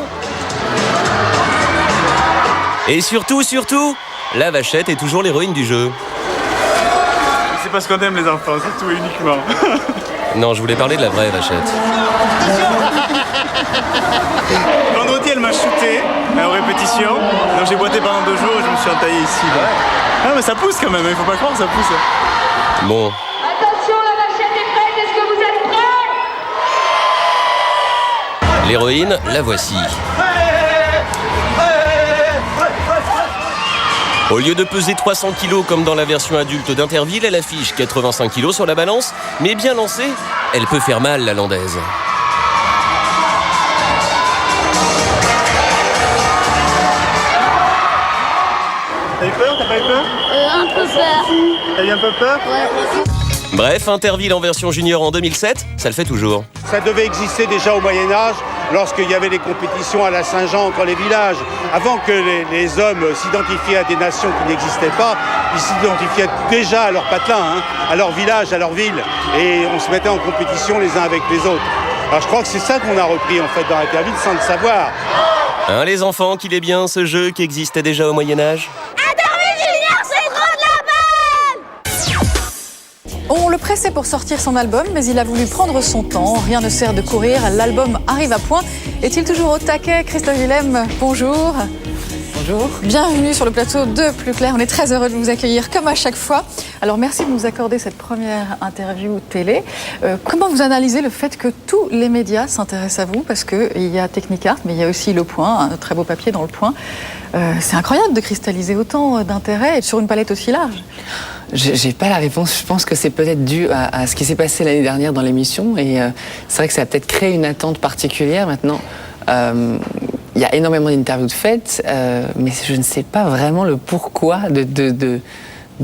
Speaker 22: Et surtout, la vachette est toujours l'héroïne du jeu.
Speaker 17: C'est parce qu'on aime les enfants, c'est tout uniquement.
Speaker 22: Non, je voulais parler de la vraie vachette.
Speaker 17: Vendredi, elle m'a shooté en répétition. Donc j'ai boité pendant 2 jours et je me suis entaillé ici. Là. Ah, mais ça pousse quand même, il faut pas croire que ça pousse.
Speaker 22: Bon.
Speaker 19: Attention, la vachette est prête, est-ce que vous êtes prêts?
Speaker 22: L'héroïne, la voici. Au lieu de peser 300 kg comme dans la version adulte d'Interville, elle affiche 85 kg sur la balance, mais bien lancée, elle peut faire mal, la landaise.
Speaker 17: T'as eu peur? T'as pas eu peur?
Speaker 19: Un peu peur.
Speaker 17: T'as eu un peu peur?
Speaker 19: Ouais.
Speaker 22: Bref, Interville en version junior en 2007, ça le fait toujours.
Speaker 21: Ça devait exister déjà au Moyen-Âge, lorsqu'il y avait les compétitions à la Saint-Jean entre les villages. Avant que les hommes s'identifient à des nations qui n'existaient pas, ils s'identifiaient déjà à leur patelin, à leur village, à leur ville. Et on se mettait en compétition les uns avec les autres. Alors je crois que c'est ça qu'on a repris en fait dans Interville sans le savoir.
Speaker 22: Hein, les enfants, qu'il est bien ce jeu qui existait déjà au Moyen-Âge?
Speaker 8: On le pressait pour sortir son album, mais il a voulu prendre son temps. Rien ne sert de courir, l'album arrive à point. Est-il toujours au taquet? Christophe Willem, bonjour. Bonjour. Bienvenue sur le plateau de Plus clair. On est très heureux de vous accueillir comme à chaque fois. Alors merci de nous accorder cette première interview télé. Comment vous analysez le fait que tous les médias s'intéressent à vous? Parce qu'il y a Technicart, mais il y a aussi Le Point, un très beau papier dans Le Point. C'est incroyable de cristalliser autant d'intérêt sur une palette aussi large.
Speaker 25: J'ai pas la réponse. Je pense que c'est peut-être dû à ce qui s'est passé l'année dernière dans l'émission. Et c'est vrai que ça a peut-être créé une attente particulière. Maintenant, il y a énormément d'interviews de faites, mais je ne sais pas vraiment le pourquoi de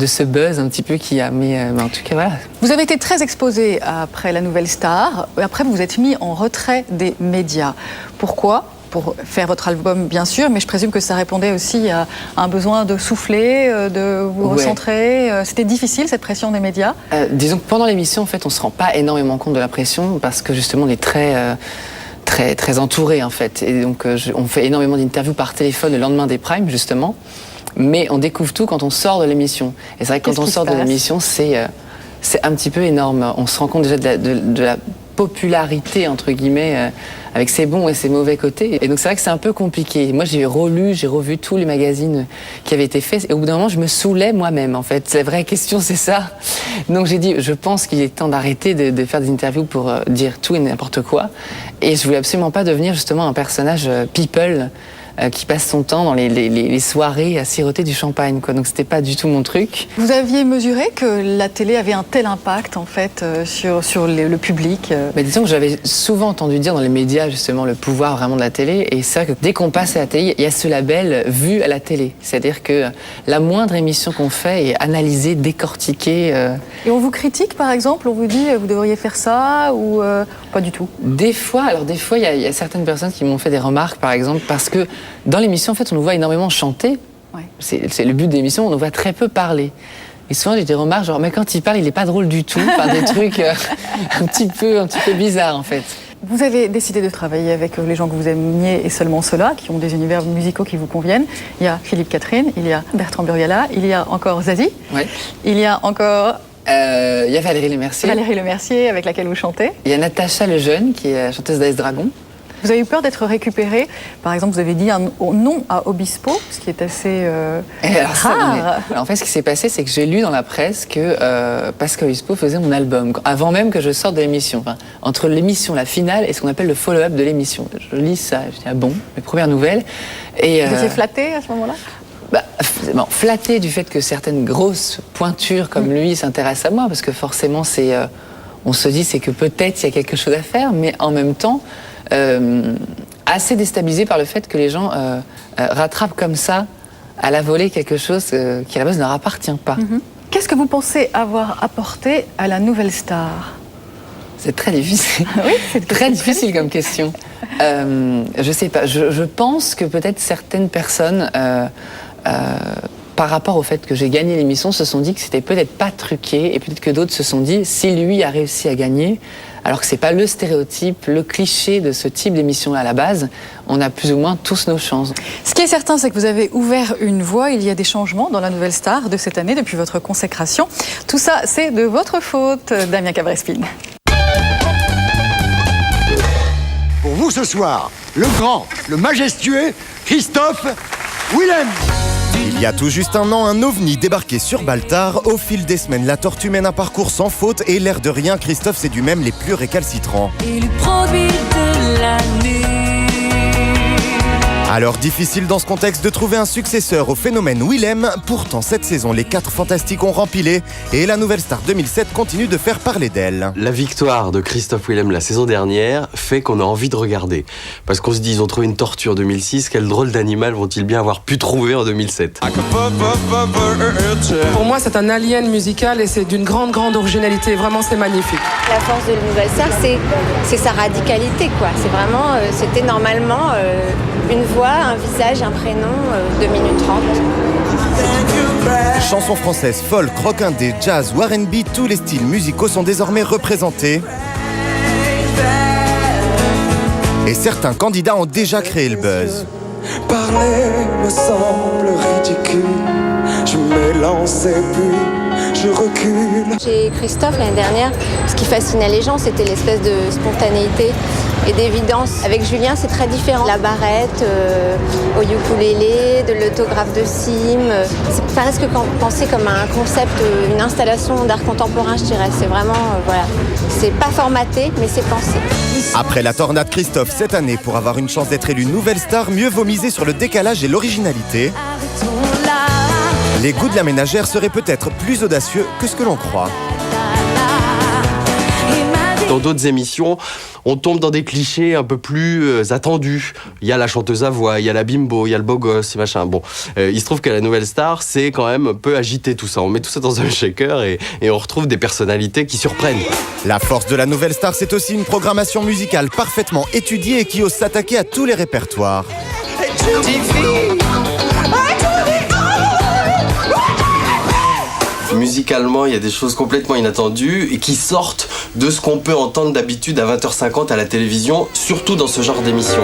Speaker 25: ce buzz un petit peu qu'il y a. Mais en tout cas, voilà.
Speaker 8: Vous avez été très exposé après la nouvelle star. Après, vous vous êtes mis en retrait des médias. Pourquoi ? Pour faire votre album, bien sûr, mais je présume que ça répondait aussi à un besoin de souffler, de vous recentrer. C'était difficile, cette pression des médias?
Speaker 25: Disons que pendant l'émission, en fait, on ne se rend pas énormément compte de la pression parce que justement, on est très entouré, en fait. Et donc, on fait énormément d'interviews par téléphone le lendemain des primes, justement. Mais on découvre tout quand on sort de l'émission. Et c'est vrai que quand on sort de l'émission, c'est un petit peu énorme. On se rend compte déjà de la popularité, entre guillemets, avec ses bons et ses mauvais côtés. Et donc c'est vrai que c'est un peu compliqué. Moi j'ai revu tous les magazines qui avaient été faits et au bout d'un moment je me saoulais moi-même en fait. La vraie question c'est ça. Donc j'ai dit je pense qu'il est temps d'arrêter de faire des interviews pour dire tout et n'importe quoi. Et je voulais absolument pas devenir justement un personnage people qui passe son temps dans les soirées à siroter du champagne, quoi. Donc c'était pas du tout mon truc.
Speaker 8: Vous aviez mesuré que la télé avait un tel impact en fait sur le public
Speaker 25: Mais disons que j'avais souvent entendu dire dans les médias justement le pouvoir vraiment de la télé, et c'est vrai que dès qu'on passe à la télé, il y a ce label vu à la télé. C'est-à-dire que la moindre émission qu'on fait est analysée, décortiquée.
Speaker 8: Et on vous critique par exemple, on vous dit vous devriez faire ça ou pas du tout?
Speaker 25: Des fois, il y a certaines personnes qui m'ont fait des remarques par exemple parce que dans l'émission, en fait, on nous voit énormément chanter. Ouais. C'est le but de l'émission, on nous voit très peu parler. Et souvent, j'ai des remarques genre, mais quand il parle, il n'est pas drôle du tout. Enfin, des trucs un petit peu bizarres, en fait.
Speaker 8: Vous avez décidé de travailler avec les gens que vous aimiez et seulement ceux-là, qui ont des univers musicaux qui vous conviennent. Il y a Philippe Catherine, il y a Bertrand Burgala, il y a encore Zazie, ouais. Il y a encore...
Speaker 25: il y a Valérie Lemercier.
Speaker 8: Valérie Lemercier, avec laquelle vous chantez.
Speaker 25: Il y a Natacha Lejeune, qui est chanteuse d'As Dragon.
Speaker 8: Vous avez eu peur d'être récupéré? Par exemple, vous avez dit un nom à Obispo, ce qui est assez rare.
Speaker 25: En fait, ce qui s'est passé, c'est que j'ai lu dans la presse que Pascal Obispo faisait mon album, avant même que je sorte de l'émission. Enfin, entre l'émission, la finale, et ce qu'on appelle le follow-up de l'émission. Je lis ça, je dis, ah bon, mes premières nouvelles. Et,
Speaker 8: vous étiez flatté à ce moment-là?
Speaker 25: Flatté du fait que certaines grosses pointures comme lui s'intéressent à moi, parce que forcément, on se dit c'est que peut-être il y a quelque chose à faire, mais en même temps, assez déstabilisé par le fait que les gens rattrapent comme ça à la volée quelque chose qui à la base ne leur appartient pas.
Speaker 8: Mm-hmm. Qu'est-ce que vous pensez avoir apporté à la Nouvelle Star?
Speaker 25: C'est très difficile.
Speaker 8: Oui, c'est
Speaker 25: très difficile comme question. Je sais pas. Je pense que peut-être certaines personnes, par rapport au fait que j'ai gagné l'émission, se sont dit que c'était peut-être pas truqué, et peut-être que d'autres se sont dit si lui a réussi à gagner, alors que c'est pas le stéréotype, le cliché de ce type d'émission à la base, on a plus ou moins tous nos chances.
Speaker 8: Ce qui est certain, c'est que vous avez ouvert une voie. Il y a des changements dans la Nouvelle Star de cette année depuis votre consécration. Tout ça, c'est de votre faute, Damien Cabrespine.
Speaker 2: Pour vous ce soir, le grand, le majestueux Christophe Willem.
Speaker 7: Il y a tout juste un an, un ovni débarqué sur Baltar. Au fil des semaines, la tortue mène un parcours sans faute et l'air de rien, Christophe séduit même les plus récalcitrants.
Speaker 16: Et le produit de l'année.
Speaker 7: Alors difficile dans ce contexte de trouver un successeur au phénomène Willem. Pourtant cette saison, les 4 fantastiques ont rempilé et la Nouvelle Star 2007 continue de faire parler d'elle.
Speaker 18: La victoire de Christophe Willem la saison dernière fait qu'on a envie de regarder. Parce qu'on se dit, ils ont trouvé une tortue en 2006, quel drôle d'animal vont-ils bien avoir pu trouver en 2007 ?
Speaker 20: Pour moi, c'est un alien musical et c'est d'une grande originalité. Vraiment, c'est magnifique.
Speaker 26: La force de la Nouvelle Star, c'est sa radicalité, quoi. C'est vraiment, c'était normalement une voix, un visage, un prénom, 2 minutes 30.
Speaker 7: Chansons françaises, folk, rock indé, jazz ou R&B, tous les styles musicaux sont désormais représentés. Et certains candidats ont déjà créé le buzz.
Speaker 16: Parler me semble ridicule. Je m'élance et puis je recule.
Speaker 26: Chez Christophe, l'année dernière, ce qui fascinait les gens, c'était l'espèce de spontanéité et d'évidence. Avec Julien, c'est très différent. La barrette, au ukulélé, de l'autographe de Sim. C'est presque pensé comme un concept, une installation d'art contemporain, je dirais. C'est vraiment, voilà. C'est pas formaté, mais c'est pensé.
Speaker 7: Après la tornade Christophe cette année, pour avoir une chance d'être élu nouvelle star, mieux vaut miser sur le décalage et l'originalité. Les goûts de la ménagère seraient peut-être plus audacieux que ce que l'on croit.
Speaker 18: Dans d'autres émissions, on tombe dans des clichés un peu plus attendus. Il y a la chanteuse à voix, il y a la bimbo, il y a le beau gosse, machin. Bon, il se trouve qu'à la Nouvelle Star, c'est quand même un peu agité tout ça. On met tout ça dans un shaker et on retrouve des personnalités qui surprennent.
Speaker 7: La force de la Nouvelle Star, c'est aussi une programmation musicale parfaitement étudiée et qui ose s'attaquer à tous les répertoires.
Speaker 18: Musicalement, il y a des choses complètement inattendues et qui sortent de ce qu'on peut entendre d'habitude à 20h50 à la télévision, surtout dans ce genre d'émission.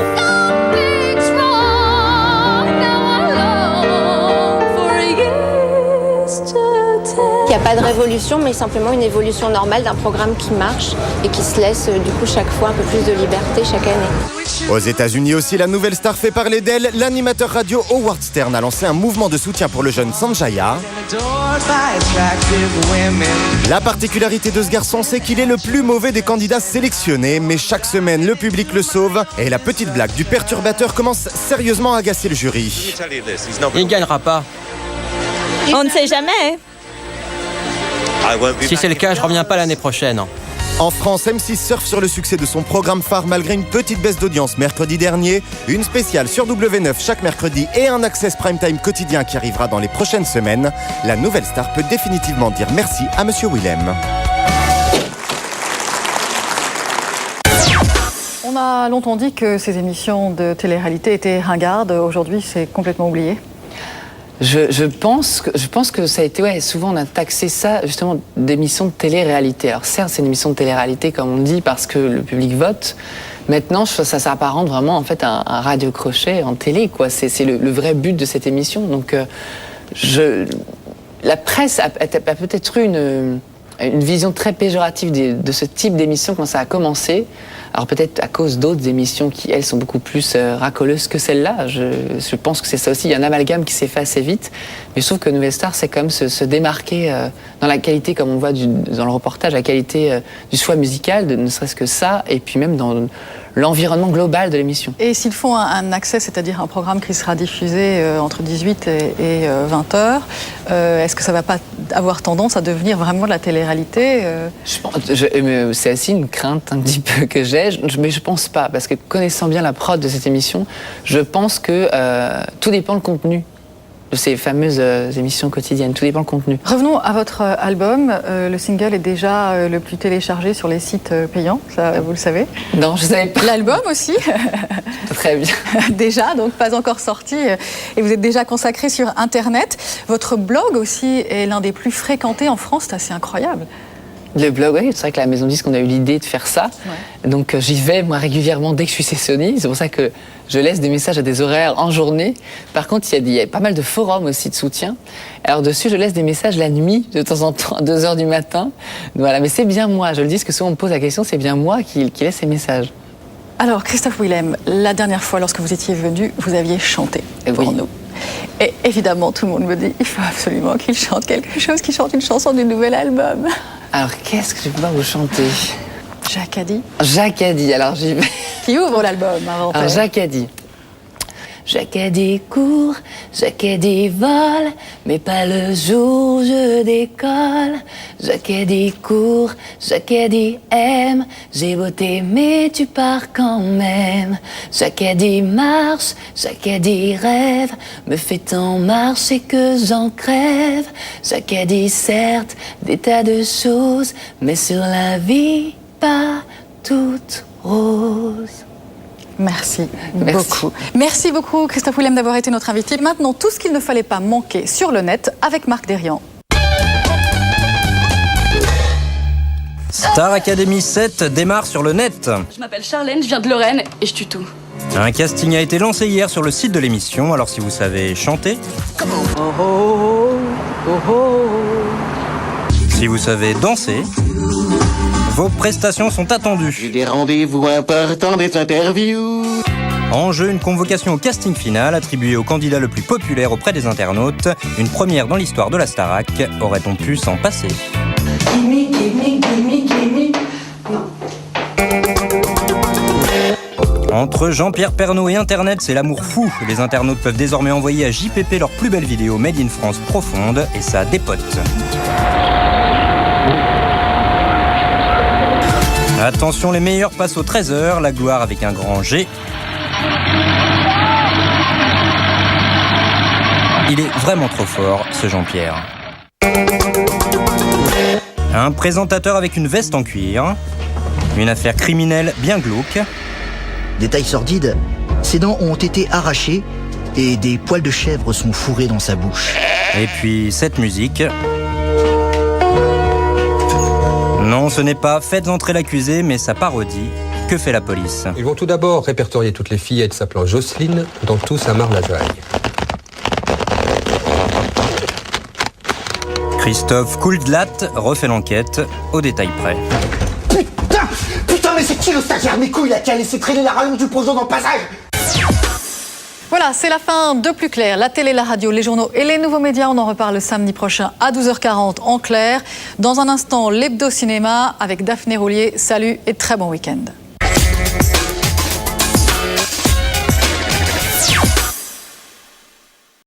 Speaker 26: qu'il n'y a pas de révolution, mais simplement une évolution normale d'un programme qui marche et qui se laisse du coup chaque fois un peu plus de liberté chaque année.
Speaker 7: Aux États-Unis aussi, la nouvelle star fait parler d'elle. L'animateur radio Howard Stern a lancé un mouvement de soutien pour le jeune Sanjaya. La particularité de ce garçon, c'est qu'il est le plus mauvais des candidats sélectionnés, mais chaque semaine, le public le sauve et la petite blague du perturbateur commence sérieusement à agacer le jury.
Speaker 1: Il ne gagnera pas.
Speaker 4: On ne sait jamais.
Speaker 1: Si c'est le cas, je reviens pas l'année prochaine.
Speaker 7: En France, M6 surfe sur le succès de son programme phare malgré une petite baisse d'audience mercredi dernier. Une spéciale sur W9 chaque mercredi et un access primetime quotidien qui arrivera dans les prochaines semaines. La nouvelle star peut définitivement dire merci à Monsieur Willem.
Speaker 8: On a longtemps dit que ces émissions de télé-réalité étaient ringardes. Aujourd'hui, c'est complètement oublié.
Speaker 25: Je pense que ça a été, souvent on a taxé ça justement d'émissions de télé-réalité. Alors certes, c'est une émission de télé-réalité comme on dit parce que le public vote. Maintenant, ça s'apparente vraiment en fait à un radio-crochet en télé, quoi. C'est le vrai but de cette émission. Donc, la presse a peut-être eu une vision très péjorative de ce type d'émission quand ça a commencé. Alors peut-être à cause d'autres émissions qui, elles, sont beaucoup plus racoleuses que celle-là. Je pense que c'est ça aussi. Il y a un amalgame qui s'est fait assez vite. Mais je trouve que Nouvelle Star, c'est quand même se démarquer dans la qualité, comme on voit dans le reportage, la qualité du choix musical, ne serait-ce que ça, et puis même dans l'environnement global de l'émission.
Speaker 8: Et s'ils font un accès, c'est-à-dire un programme qui sera diffusé entre 18 et 20 heures, est-ce que ça ne va pas avoir tendance à devenir vraiment de la télé-réalité
Speaker 25: C'est aussi une crainte un petit peu que j'ai, mais je pense pas, parce que connaissant bien la prod de cette émission, je pense que tout dépend le contenu de ces fameuses émissions quotidiennes. Tout dépend le contenu.
Speaker 8: Revenons à votre album. Le single est déjà le plus téléchargé sur les sites payants, ça vous le savez.
Speaker 25: Non, je ne savais pas.
Speaker 8: L'album aussi.
Speaker 25: Très bien.
Speaker 8: Déjà, donc pas encore sorti. Et vous êtes déjà consacré sur Internet. Votre blog aussi est l'un des plus fréquentés en France, c'est assez incroyable.
Speaker 25: Le blog, oui, c'est vrai que la Maison Disque, on a eu l'idée de faire ça. Ouais. Donc j'y vais, moi, régulièrement dès que je suis sessionné. C'est pour ça que je laisse des messages à des horaires en journée. Par contre, il y a pas mal de forums aussi de soutien. Alors dessus, je laisse des messages la nuit, de temps en temps, à 2h du matin. Voilà, mais c'est bien moi, je le dis, parce que souvent on me pose la question, c'est bien moi qui laisse ces messages.
Speaker 8: Alors, Christophe Willem, la dernière fois, lorsque vous étiez venu, vous aviez chanté pour nous. Et évidemment, tout le monde me dit, il faut absolument qu'il chante quelque chose, qu'il chante une chanson du nouvel album.
Speaker 25: Alors, qu'est-ce que je vais pouvoir vous chanter ?
Speaker 8: Jacques Addy.
Speaker 25: Jacques Addy, alors j'y vais.
Speaker 8: Qui ouvre l'album, avant.
Speaker 25: Alors, Jacques Addy. Jacques Addy court, Jacques Addy vole, mais pas le jour où je décolle. Jacques Addy court, Jacques Addy aime, j'ai beau t'aimer, tu pars quand même. Jacques Addy marche, Jacques Addy rêve, me fait en marcher que j'en crève. Jacques Addy certes, des tas de choses, mais sur la vie, pas toute rose.
Speaker 8: Merci beaucoup. Merci beaucoup, Christophe Willem, d'avoir été notre invité. Maintenant, tout ce qu'il ne fallait pas manquer sur le net avec Marc Dérian.
Speaker 6: Star Academy 7 démarre sur le net.
Speaker 9: Je m'appelle Charlène, je viens de Lorraine et je tue tout.
Speaker 6: Un casting a été lancé hier sur le site de l'émission, alors si vous savez chanter, si vous savez danser, vos prestations sont attendues.
Speaker 11: J'ai des rendez-vous importants, des interviews.
Speaker 6: En jeu, une convocation au casting final attribuée au candidat le plus populaire auprès des internautes. Une première dans l'histoire de la Starac. Aurait-on pu s'en passer ?
Speaker 9: Non.
Speaker 6: Entre Jean-Pierre Pernaut et Internet, c'est l'amour fou. Les internautes peuvent désormais envoyer à JPP leurs plus belles vidéos Made in France profonde et ça dépote. Attention, les meilleurs passent au 13h, la gloire avec un grand G. Il est vraiment trop fort, ce Jean-Pierre. Un présentateur avec une veste en cuir. Une affaire criminelle bien glauque.
Speaker 12: Détail sordide, ses dents ont été arrachées et des poils de chèvre sont fourrés dans sa bouche.
Speaker 6: Et puis cette musique... Non, ce n'est pas « Faites entrer l'accusé », mais sa parodie « Que fait la police ?»
Speaker 27: Ils vont tout d'abord répertorier toutes les fillettes s'appelant Jocelyne dans tout Saint-Marc-la-Joie.
Speaker 6: Christophe Couldlat refait l'enquête au détail près.
Speaker 3: Putain, mais c'est qui le stagiaire mes couilles là qui a laissé traîner la rallonge du poison dans le passage?
Speaker 8: Voilà, c'est la fin de Plus Clair. La télé, la radio, les journaux et les nouveaux médias. On en reparle samedi prochain à 12h40 en clair. Dans un instant, l'hebdo cinéma avec Daphné Roulier. Salut et très bon week-end.